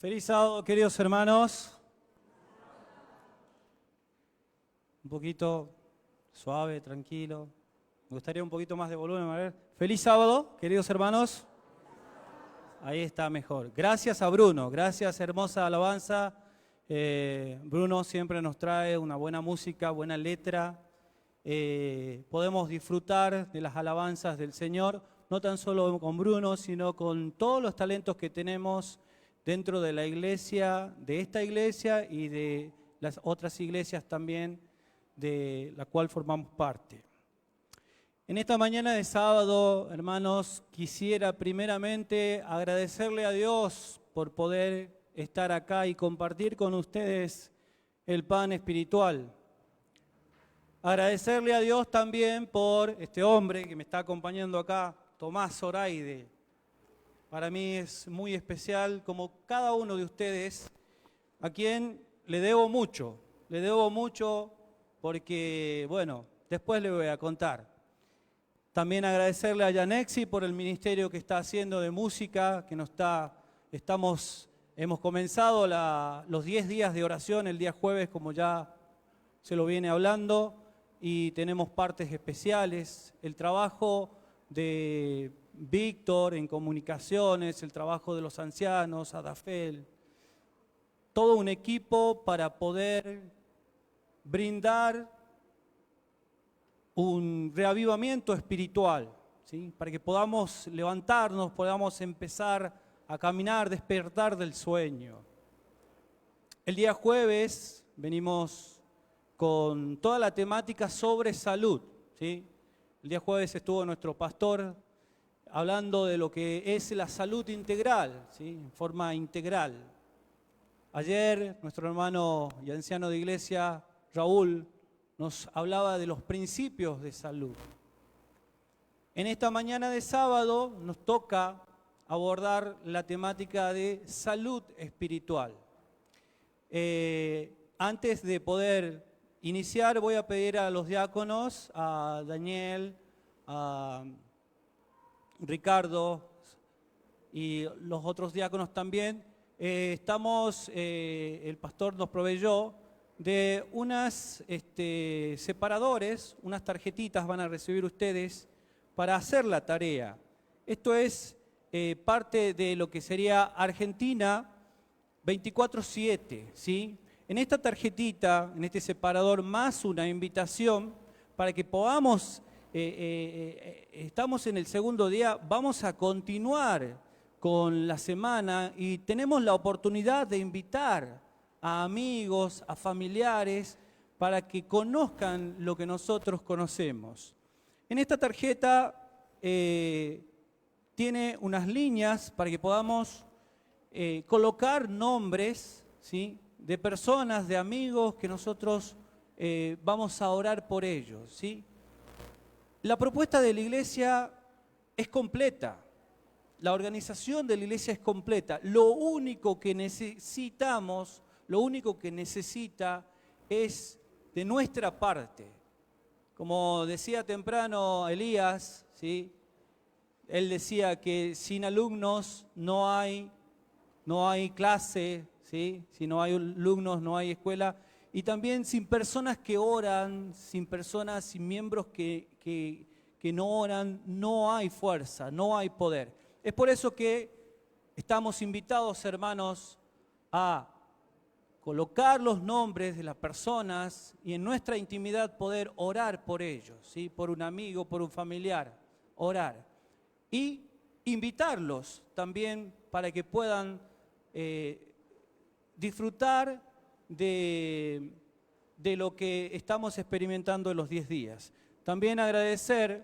Feliz sábado, queridos hermanos. Un poquito suave, tranquilo. Me gustaría un poquito más de volumen. A ver. Feliz sábado, queridos hermanos. Ahí está mejor. Gracias a Bruno, gracias, hermosa alabanza. Bruno siempre nos trae una buena música, buena letra. Podemos disfrutar de las alabanzas del Señor, no tan solo con Bruno, sino con todos los talentos que tenemos dentro de la iglesia, de esta iglesia y de las otras iglesias también de la cual formamos parte. En esta mañana de sábado, hermanos, quisiera primeramente agradecerle a Dios por poder estar acá y compartir con ustedes el pan espiritual. Agradecerle a Dios también por este hombre que me está acompañando acá, Tomás Zoraide. Para mí es muy especial, como cada uno de ustedes, a quien le debo mucho porque, bueno, después le voy a contar. También agradecerle a Yanexi por el ministerio que está haciendo de música, que hemos comenzado los 10 días de oración el día jueves, como ya se lo viene hablando, y tenemos partes especiales, el trabajo de Víctor en comunicaciones, el trabajo de los ancianos, Adafel, todo un equipo para poder brindar un reavivamiento espiritual, ¿sí? Para que podamos levantarnos, podamos empezar a caminar, despertar del sueño. El día jueves venimos con toda la temática sobre salud, ¿sí? El día jueves estuvo nuestro pastor hablando de lo que es la salud integral, ¿sí? En forma integral. Ayer nuestro hermano y anciano de iglesia, Raúl, nos hablaba de los principios de salud. En esta mañana de sábado nos toca abordar la temática de salud espiritual. Antes de poder iniciar, voy a pedir a los diáconos, a Daniel, a Ricardo y los otros diáconos también. El pastor nos proveyó de unas separadores, unas tarjetitas van a recibir ustedes para hacer la tarea. Esto es parte de lo que sería Argentina 24/7, ¿sí? En esta tarjetita, en este separador, más una invitación para que podamos, estamos en el segundo día, vamos a continuar con la semana y tenemos la oportunidad de invitar a amigos, a familiares, para que conozcan lo que nosotros conocemos. En esta tarjeta tiene unas líneas para que podamos colocar nombres, ¿sí?, de personas, de amigos que nosotros vamos a orar por ellos, ¿sí? La propuesta de la iglesia es completa, la organización de la iglesia es completa. Lo único que necesitamos, lo único que necesita es de nuestra parte. Como decía temprano Elías, ¿sí?, él decía que sin alumnos no hay clase, ¿sí? Si no hay alumnos no hay escuela. Y también sin personas que oran, sin miembros que no oran, no hay fuerza, no hay poder. Es por eso que estamos invitados, hermanos, a colocar los nombres de las personas y en nuestra intimidad poder orar por ellos, ¿sí? Por un amigo, por un familiar, orar. Y invitarlos también para que puedan disfrutar de lo que estamos experimentando en los 10 días. También agradecer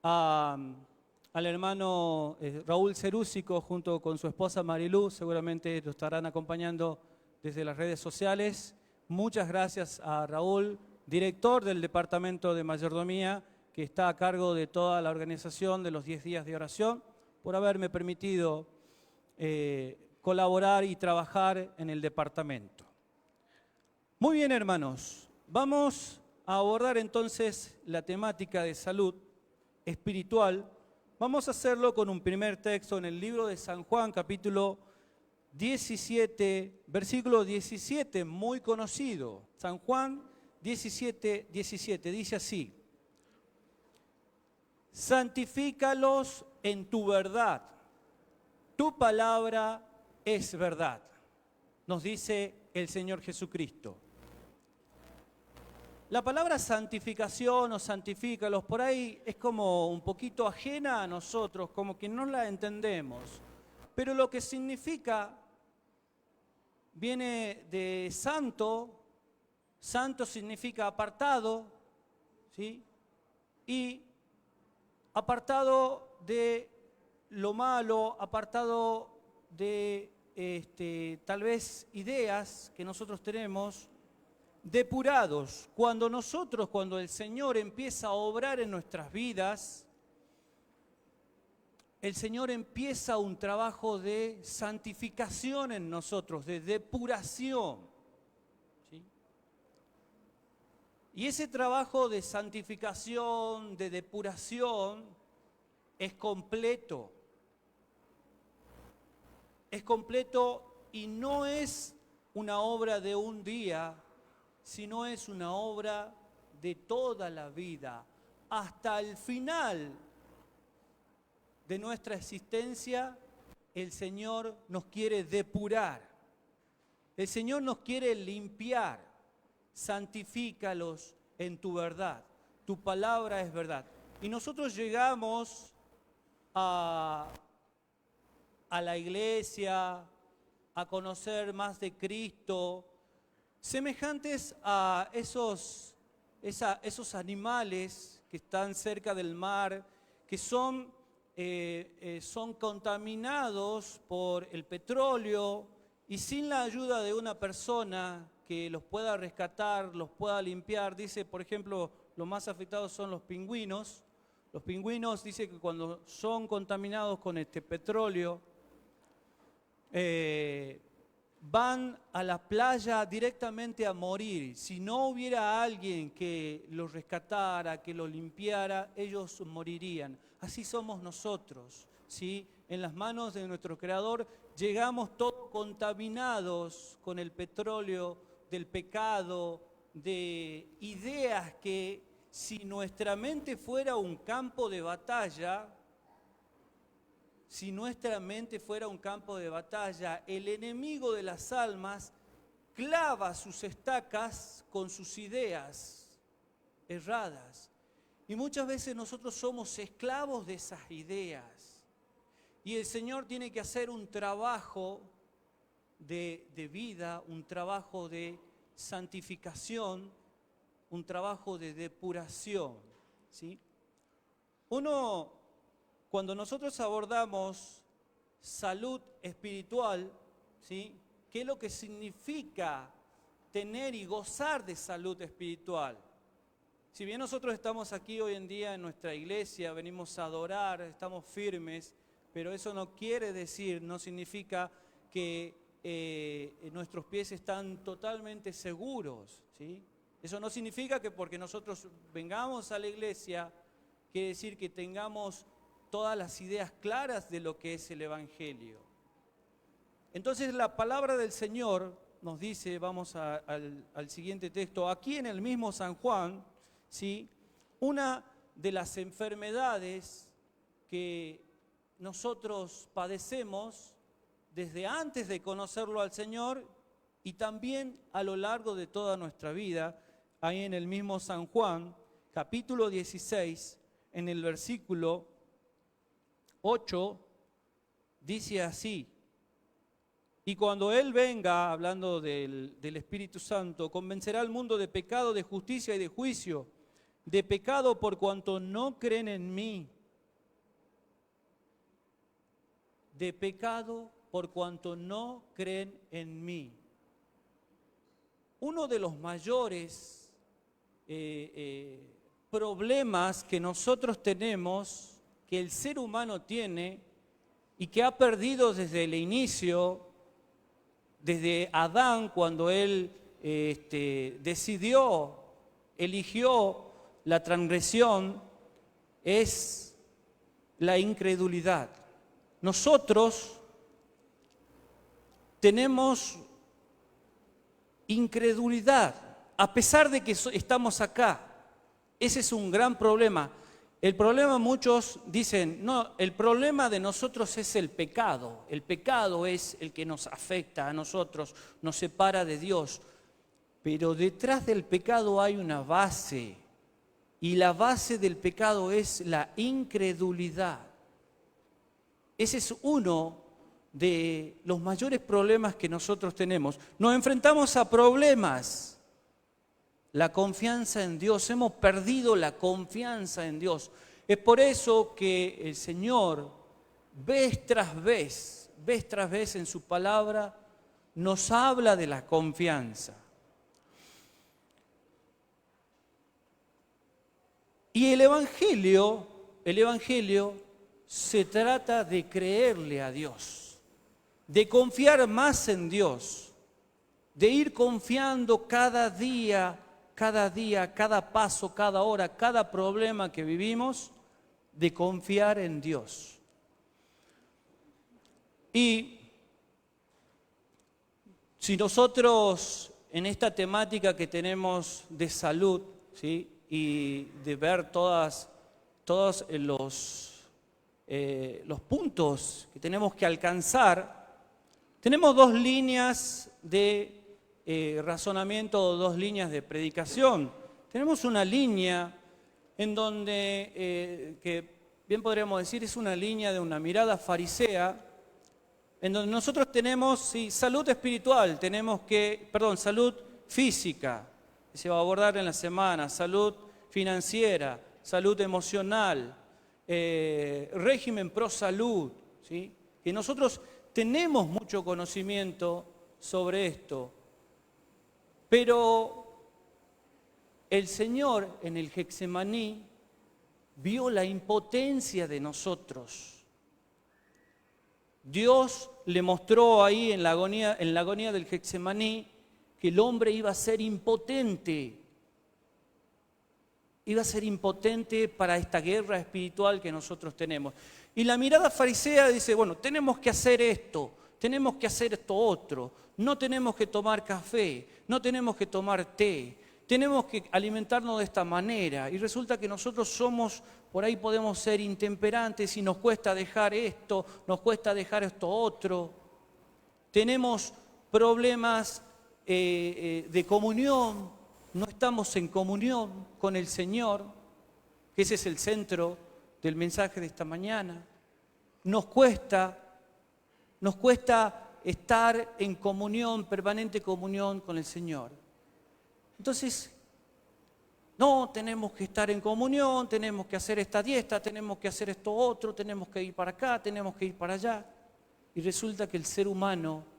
al hermano Raúl Cerúsico junto con su esposa Marilú, seguramente lo estarán acompañando desde las redes sociales. Muchas gracias a Raúl, director del Departamento de Mayordomía, que está a cargo de toda la organización de los 10 días de oración, por haberme permitido colaborar y trabajar en el departamento. Muy bien, hermanos, vamos a abordar entonces la temática de salud espiritual. Vamos a hacerlo con un primer texto en el libro de San Juan, capítulo 17, versículo 17, muy conocido. San Juan 17, 17, dice así: santifícalos en tu verdad, tu palabra es verdad, nos dice el Señor Jesucristo. La palabra santificación o santifícalos por ahí es como un poquito ajena a nosotros, como que no la entendemos. Pero lo que significa viene de santo, santo significa apartado, ¿sí? Y apartado de lo malo, apartado de tal vez ideas que nosotros tenemos, depurados. Cuando el Señor empieza a obrar en nuestras vidas, el Señor empieza un trabajo de santificación en nosotros, de depuración. ¿Sí? Y ese trabajo de santificación, de depuración, es completo. Es completo y no es una obra de un día, sino es una obra de toda la vida, hasta el final de nuestra existencia. El Señor nos quiere depurar, el Señor nos quiere limpiar. Santifícalos en tu verdad, tu palabra es verdad. Y nosotros llegamos a la iglesia, a conocer más de Cristo, semejantes a esos animales que están cerca del mar, que son contaminados por el petróleo, y sin la ayuda de una persona que los pueda rescatar, los pueda limpiar. Dice, por ejemplo, los más afectados son los pingüinos. Los pingüinos, dice que cuando son contaminados con este petróleo, van a la playa directamente a morir. Si no hubiera alguien que los rescatara, que los limpiara, ellos morirían. Así somos nosotros, ¿sí? En las manos de nuestro Creador llegamos todos contaminados con el petróleo del pecado, de ideas que, si nuestra mente fuera un campo de batalla, el enemigo de las almas clava sus estacas con sus ideas erradas. Y muchas veces nosotros somos esclavos de esas ideas. Y el Señor tiene que hacer un trabajo de vida, un trabajo de santificación, un trabajo de depuración, ¿sí? Cuando nosotros abordamos salud espiritual, ¿sí? ¿Qué es lo que significa tener y gozar de salud espiritual? Si bien nosotros estamos aquí hoy en día en nuestra iglesia, venimos a adorar, estamos firmes, pero eso no quiere decir, no significa que nuestros pies están totalmente seguros, ¿sí? Eso no significa que porque nosotros vengamos a la iglesia, quiere decir que tengamos todas las ideas claras de lo que es el Evangelio. Entonces la palabra del Señor nos dice, vamos al siguiente texto, aquí en el mismo San Juan, ¿sí? Una de las enfermedades que nosotros padecemos desde antes de conocerlo al Señor y también a lo largo de toda nuestra vida, ahí en el mismo San Juan, capítulo 16, en el versículo 8, dice así: y cuando Él venga, hablando del Espíritu Santo, convencerá al mundo de pecado, de justicia y de juicio. De pecado por cuanto no creen en mí. De pecado por cuanto no creen en mí. Uno de los mayores problemas que nosotros tenemos, que el ser humano tiene y que ha perdido desde el inicio, desde Adán, cuando él eligió la transgresión, es la incredulidad. Nosotros tenemos incredulidad, a pesar de que estamos acá. Ese es un gran problema. El problema, muchos dicen, no, el problema de nosotros es el pecado. El pecado es el que nos afecta a nosotros, nos separa de Dios. Pero detrás del pecado hay una base, y la base del pecado es la incredulidad. Ese es uno de los mayores problemas que nosotros tenemos. Nos enfrentamos a problemas. La confianza en Dios, hemos perdido la confianza en Dios. Es por eso que el Señor, vez tras vez en su palabra, nos habla de la confianza. Y el Evangelio se trata de creerle a Dios, de confiar más en Dios, de ir confiando cada día, cada paso, cada hora, cada problema que vivimos, de confiar en Dios. Y si nosotros en esta temática que tenemos de salud, ¿sí?, y de ver todos los puntos que tenemos que alcanzar, tenemos dos líneas de razonamiento, dos líneas de predicación. Tenemos una línea en donde, que bien podríamos decir, es una línea de una mirada farisea, en donde nosotros tenemos salud espiritual, salud física, que se va a abordar en la semana, salud financiera, salud emocional, régimen pro salud, ¿sí? Y nosotros tenemos mucho conocimiento sobre esto, pero el Señor en el Getsemaní vio la impotencia de nosotros. Dios le mostró ahí en la agonía del Getsemaní que el hombre iba a ser impotente para esta guerra espiritual que nosotros tenemos. Y la mirada farisea dice, bueno, tenemos que hacer esto otro, no tenemos que tomar café, no tenemos que tomar té, tenemos que alimentarnos de esta manera. Y resulta que nosotros por ahí podemos ser intemperantes y nos cuesta dejar esto, nos cuesta dejar esto otro. Tenemos problemas de comunión, no estamos en comunión con el Señor, que ese es el centro del mensaje de esta mañana. Nos cuesta estar en comunión, permanente comunión con el Señor. Entonces, no, tenemos que estar en comunión, tenemos que hacer esta dieta, tenemos que hacer esto otro, tenemos que ir para acá, tenemos que ir para allá. Y resulta que el ser humano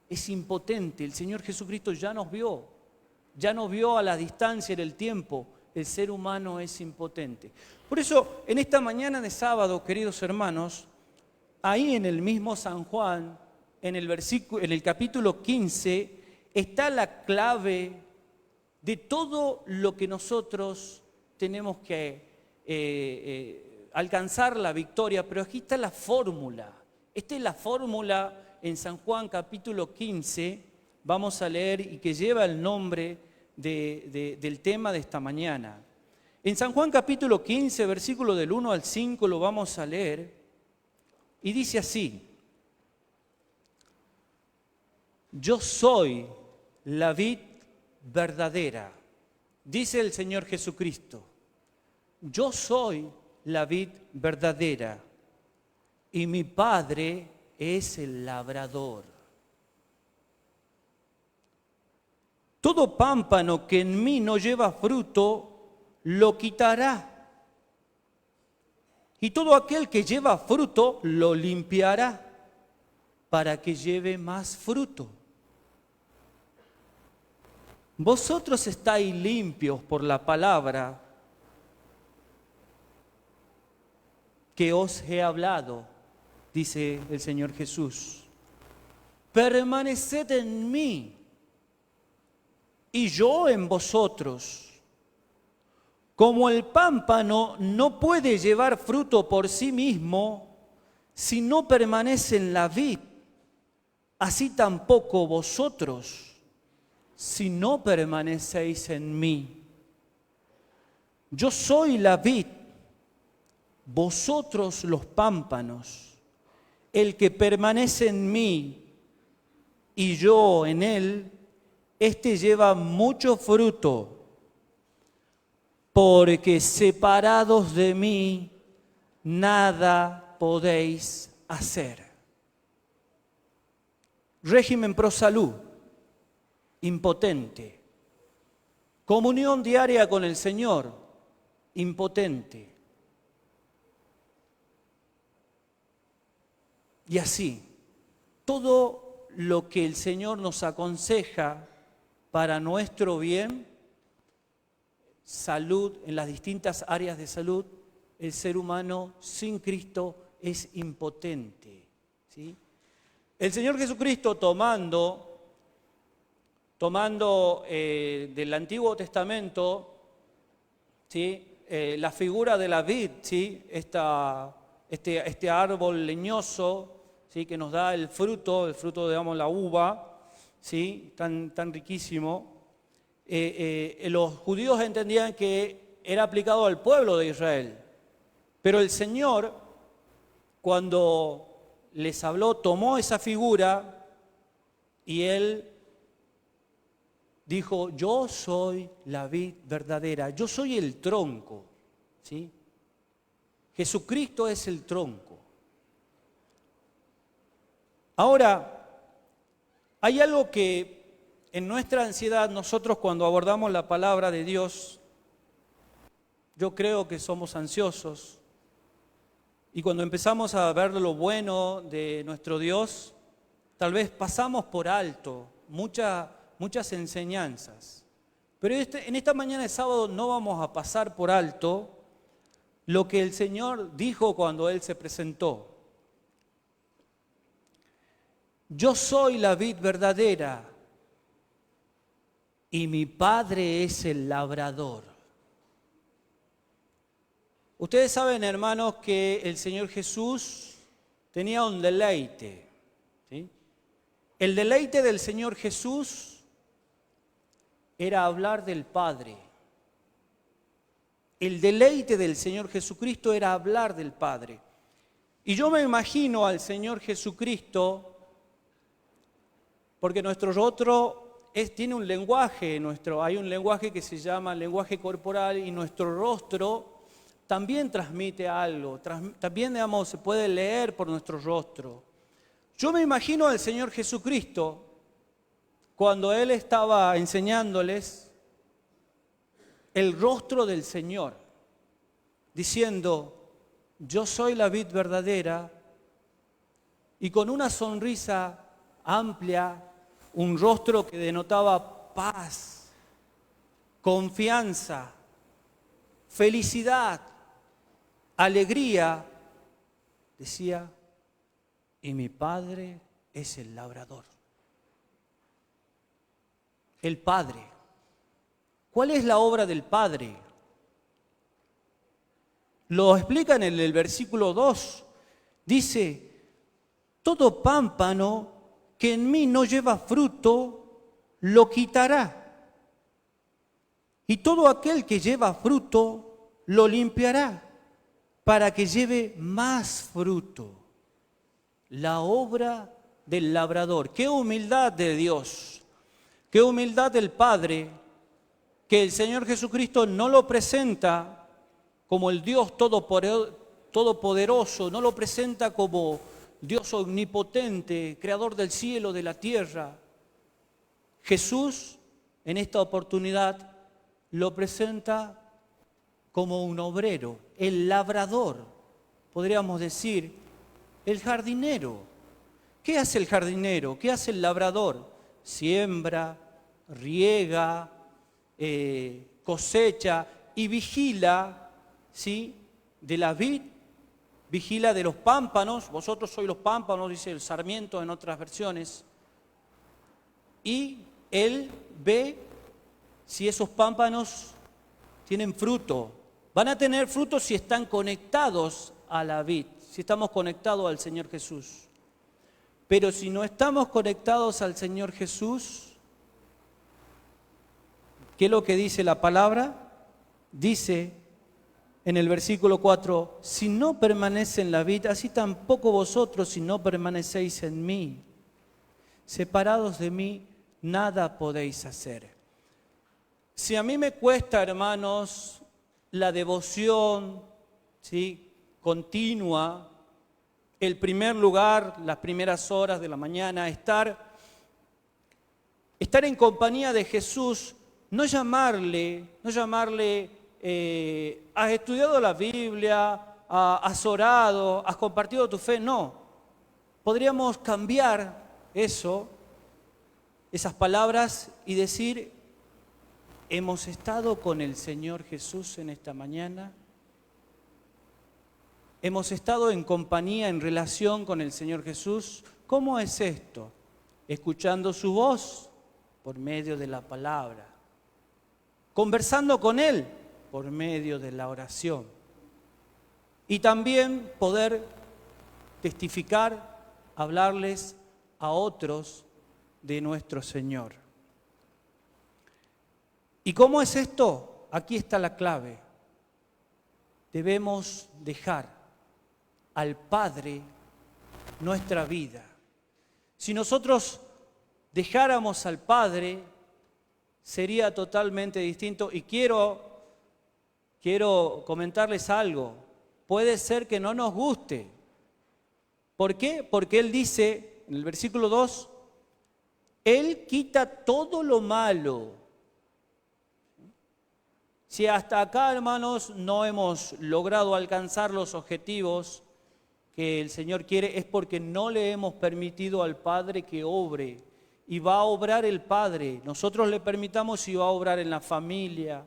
es impotente. El Señor Jesucristo ya nos vio a la distancia en el tiempo. El ser humano es impotente. Por eso, en esta mañana de sábado, queridos hermanos, ahí en el mismo San Juan, en el capítulo 15, está la clave de todo lo que nosotros tenemos que alcanzar la victoria. Pero aquí está la fórmula. Esta es la fórmula en San Juan capítulo 15, vamos a leer, y que lleva el nombre del tema de esta mañana. En San Juan capítulo 15, versículo del 1 al 5, lo vamos a leer, y dice así: Yo soy la vid verdadera, dice el Señor Jesucristo. Yo soy la vid verdadera, y mi Padre es el labrador. Todo pámpano que en mí no lleva fruto, lo quitará. Y todo aquel que lleva fruto, lo limpiará, para que lleve más fruto. Vosotros estáis limpios por la palabra que os he hablado, dice el Señor Jesús. Permaneced en mí y yo en vosotros. Como el pámpano no puede llevar fruto por sí mismo si no permanece en la vid, así tampoco vosotros, si no permanecéis en mí. Yo soy la vid, vosotros los pámpanos. El que permanece en mí y yo en él, éste lleva mucho fruto, porque separados de mí, nada podéis hacer. Régimen pro salud, impotente. Comunión diaria con el Señor, impotente. Y así, todo lo que el Señor nos aconseja para nuestro bien, salud, en las distintas áreas de salud, el ser humano sin Cristo es impotente, ¿sí? El Señor Jesucristo tomando del Antiguo Testamento, ¿sí? La figura de la vid, ¿sí? Este árbol leñoso, ¿sí? Que nos da el fruto, digamos, la uva, ¿sí? Tan riquísimo. Los judíos entendían que era aplicado al pueblo de Israel, pero el Señor, cuando les habló, tomó esa figura y Él dijo: yo soy la vid verdadera, yo soy el tronco, ¿sí? Jesucristo es el tronco. Ahora, hay algo que en nuestra ansiedad, nosotros cuando abordamos la palabra de Dios, yo creo que somos ansiosos. Y cuando empezamos a ver lo bueno de nuestro Dios, tal vez pasamos por alto muchas enseñanzas. Pero en esta mañana de sábado no vamos a pasar por alto lo que el Señor dijo cuando Él se presentó. Yo soy la vid verdadera y mi Padre es el labrador. Ustedes saben, hermanos, que el Señor Jesús tenía un deleite, ¿sí? El deleite del Señor Jesús era hablar del Padre. El deleite del Señor Jesucristo era hablar del Padre. Y yo me imagino al Señor Jesucristo, porque nuestro rostro tiene un lenguaje, hay un lenguaje que se llama lenguaje corporal, y nuestro rostro también transmite algo, también, digamos, se puede leer por nuestro rostro. Yo me imagino al Señor Jesucristo cuando Él estaba enseñándoles el rostro del Señor, diciendo: yo soy la vid verdadera, y con una sonrisa amplia, un rostro que denotaba paz, confianza, felicidad, alegría, decía: y mi Padre es el labrador. El Padre. ¿Cuál es la obra del Padre? Lo explica en el versículo 2. Dice: todo pámpano que en mí no lleva fruto, lo quitará. Y todo aquel que lleva fruto, lo limpiará, para que lleve más fruto. La obra del labrador. ¡Qué humildad de Dios! ¡Qué humildad del Padre! Que el Señor Jesucristo no lo presenta como el Dios todopoderoso, no lo presenta como Dios omnipotente, creador del cielo, de la tierra. Jesús, en esta oportunidad, lo presenta como un obrero, el labrador, podríamos decir, el jardinero. ¿Qué hace el jardinero? ¿Qué hace el labrador? Siembra, riega, cosecha y vigila, ¿sí?, de la vid, vigila de los pámpanos. Vosotros sois los pámpanos, dice el sarmiento en otras versiones. Y él ve si esos pámpanos tienen fruto. Van a tener fruto si están conectados a la vid, si estamos conectados al Señor Jesús. Pero si no estamos conectados al Señor Jesús, ¿qué es lo que dice la palabra? Dice en el versículo 4, si no permanece en la vid, así tampoco vosotros si no permanecéis en mí. Separados de mí, nada podéis hacer. Si a mí me cuesta, hermanos, la devoción, ¿sí?, continua, el primer lugar, las primeras horas de la mañana, estar en compañía de Jesús, no llamarle, has estudiado la Biblia, has orado, has compartido tu fe, no. Podríamos cambiar eso, esas palabras y decir, ¿hemos estado con el Señor Jesús en esta mañana? ¿Hemos estado en compañía, en relación con el Señor Jesús? ¿Cómo es esto? Escuchando su voz por medio de la palabra. Conversando con Él por medio de la oración. Y también poder testificar, hablarles a otros de nuestro Señor. ¿Y cómo es esto? Aquí está la clave. Debemos dejar al Padre nuestra vida. Si nosotros dejáramos al Padre, sería totalmente distinto. Y quiero comentarles algo. Puede ser que no nos guste. ¿Por qué? Porque Él dice, en el versículo 2, Él quita todo lo malo. Si hasta acá, hermanos, no hemos logrado alcanzar los objetivos que el Señor quiere, es porque no le hemos permitido al Padre que obre. Y va a obrar el Padre. Nosotros le permitamos y va a obrar en la familia,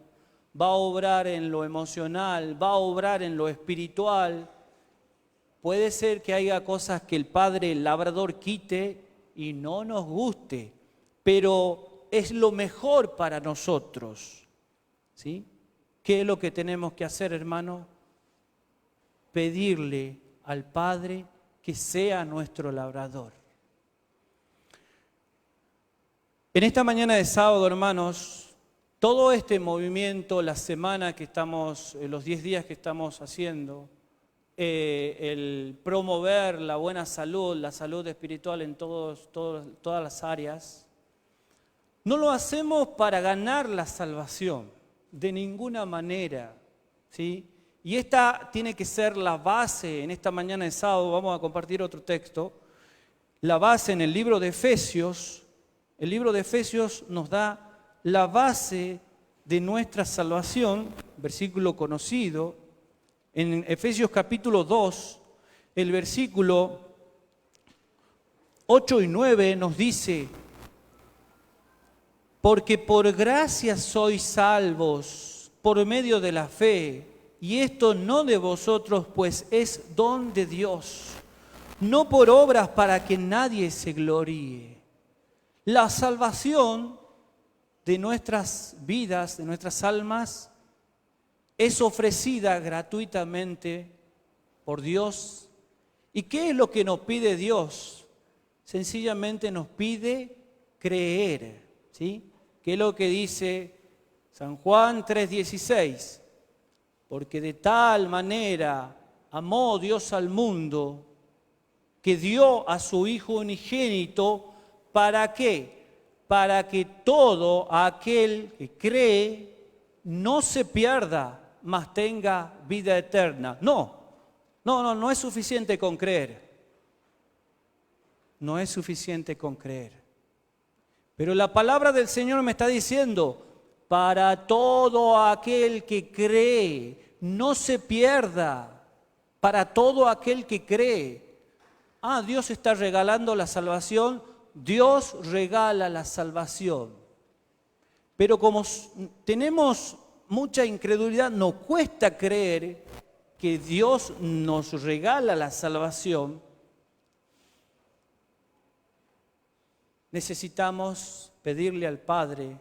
va a obrar en lo emocional, va a obrar en lo espiritual. Puede ser que haya cosas que el Padre, el labrador, quite y no nos guste, pero es lo mejor para nosotros. ¿Sí? ¿Qué es lo que tenemos que hacer, hermano? Pedirle al Padre que sea nuestro labrador. En esta mañana de sábado, hermanos, todo este movimiento, la semana que estamos, los 10 días que estamos haciendo, el promover la buena salud, la salud espiritual en todas las áreas, no lo hacemos para ganar la salvación, de ninguna manera, ¿sí? Y esta tiene que ser la base. En esta mañana de sábado vamos a compartir otro texto, la base en el libro de Efesios. El libro de Efesios nos da la base de nuestra salvación, versículo conocido. En Efesios capítulo 2, el versículo 8 y 9 nos dice, porque por gracia sois salvos por medio de la fe, y esto no de vosotros, pues es don de Dios, no por obras para que nadie se gloríe. La salvación de nuestras vidas, de nuestras almas, es ofrecida gratuitamente por Dios. ¿Y qué es lo que nos pide Dios? Sencillamente nos pide creer, ¿sí? ¿Qué es lo que dice San Juan 3:16? Porque de tal manera amó Dios al mundo que dio a su Hijo unigénito. ¿Para qué? Para que todo aquel que cree no se pierda, mas tenga vida eterna. No es suficiente con creer. No es suficiente con creer. Pero la palabra del Señor me está diciendo, para todo aquel que cree, no se pierda, para todo aquel que cree. Dios está regalando la salvación, Dios regala la salvación. Pero como tenemos mucha incredulidad, nos cuesta creer que Dios nos regala la salvación, necesitamos pedirle al Padre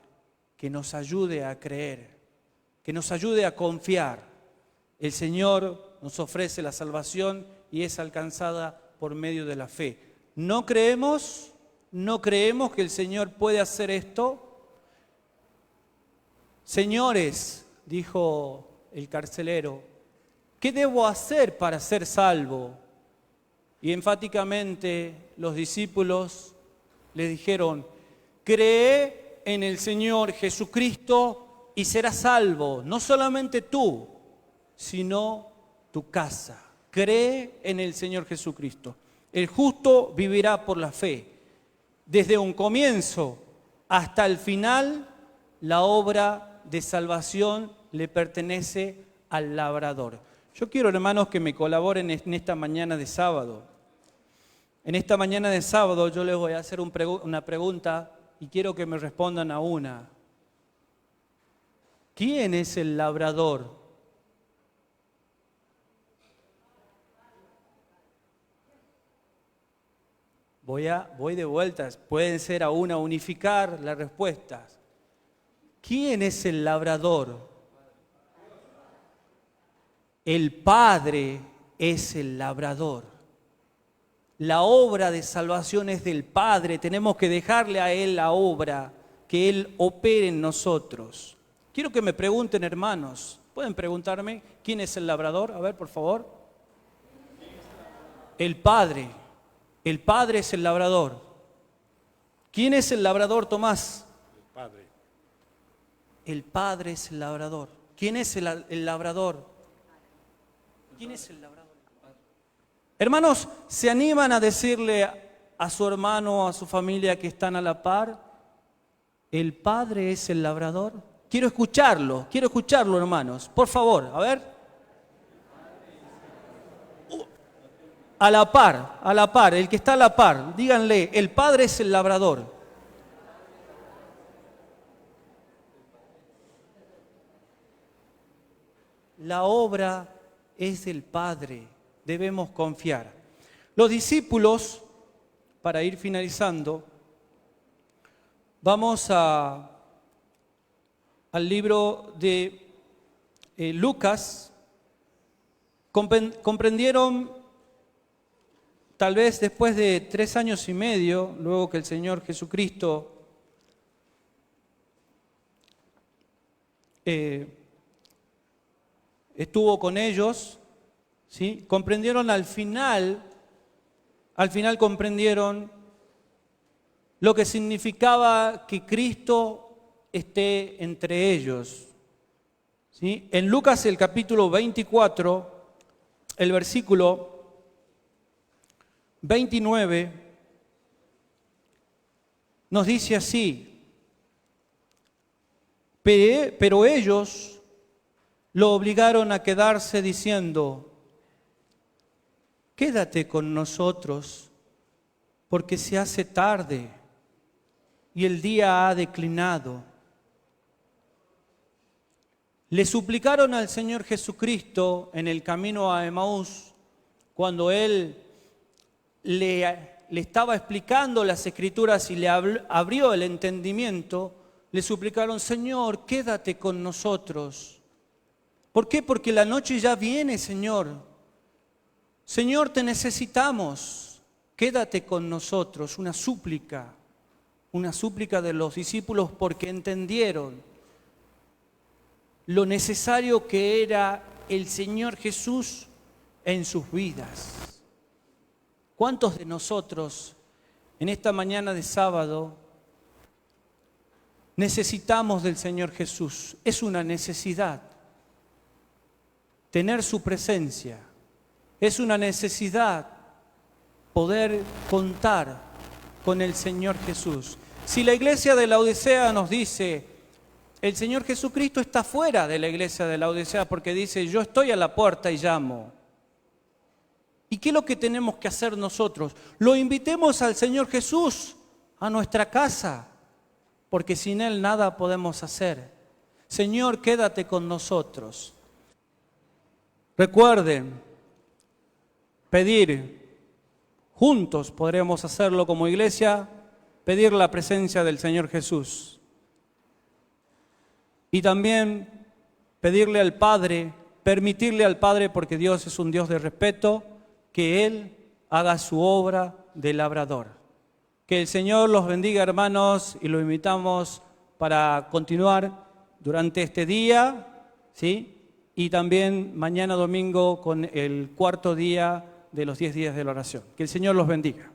que nos ayude a creer, que nos ayude a confiar. El Señor nos ofrece la salvación y es alcanzada por medio de la fe. ¿No creemos? ¿No creemos que el Señor puede hacer esto? Señores, dijo el carcelero, ¿qué debo hacer para ser salvo? Y enfáticamente los discípulos le dijeron, cree en el Señor Jesucristo y serás salvo, no solamente tú, sino tu casa. Cree en el Señor Jesucristo. El justo vivirá por la fe. Desde un comienzo hasta el final, la obra de salvación le pertenece al labrador. Yo quiero, hermanos, que me colaboren en esta mañana de sábado. En esta mañana de sábado yo les voy a hacer una pregunta y quiero que me respondan a una. ¿Quién es el labrador? Voy de vueltas, pueden ser a una unificar las respuestas. ¿Quién es el labrador? El Padre es el labrador. La obra de salvación es del Padre. Tenemos que dejarle a Él la obra, que Él opere en nosotros. Quiero que me pregunten, hermanos. ¿Pueden preguntarme quién es el labrador? A ver, por favor. El Padre. El Padre es el labrador. ¿Quién es el labrador, Tomás? El Padre. El Padre es el labrador. ¿Quién es el labrador? ¿Quién es el labrador? Hermanos, ¿se animan a decirle a su hermano o a su familia que están a la par? ¿El Padre es el labrador? Quiero escucharlo, hermanos. Por favor, a ver. A la par, el que está a la par, díganle, el Padre es el labrador. La obra es del Padre, debemos confiar. Los discípulos, para ir finalizando, vamos al libro de Lucas. Comprendieron, tal vez después de 3 años y medio, luego que el Señor Jesucristo estuvo con ellos, ¿sí? Comprendieron al final comprendieron lo que significaba que Cristo esté entre ellos, ¿sí? En Lucas el capítulo 24, el versículo 29, nos dice así, pero ellos lo obligaron a quedarse diciendo, quédate con nosotros, porque se hace tarde y el día ha declinado. Le suplicaron al Señor Jesucristo en el camino a Emaús, cuando Él le estaba explicando las Escrituras y le abrió el entendimiento, le suplicaron, Señor, quédate con nosotros. ¿Por qué? Porque la noche ya viene, Señor. Señor, te necesitamos. Quédate con nosotros. Una súplica de los discípulos porque entendieron lo necesario que era el Señor Jesús en sus vidas. ¿Cuántos de nosotros en esta mañana de sábado necesitamos del Señor Jesús? Es una necesidad tener su presencia. Es una necesidad poder contar con el Señor Jesús. Si la iglesia de Laodicea nos dice, el Señor Jesucristo está fuera de la iglesia de Laodicea porque dice, yo estoy a la puerta y llamo. ¿Y qué es lo que tenemos que hacer nosotros? Lo invitemos al Señor Jesús a nuestra casa, porque sin Él nada podemos hacer. Señor, quédate con nosotros. Recuerden, pedir, juntos podremos hacerlo como iglesia, pedir la presencia del Señor Jesús. Y también pedirle al Padre, permitirle al Padre, porque Dios es un Dios de respeto, que Él haga su obra de labrador. Que el Señor los bendiga, hermanos, y los invitamos para continuar durante este día, ¿sí? Y también mañana domingo con el cuarto día de los 10 días de la oración. Que el Señor los bendiga.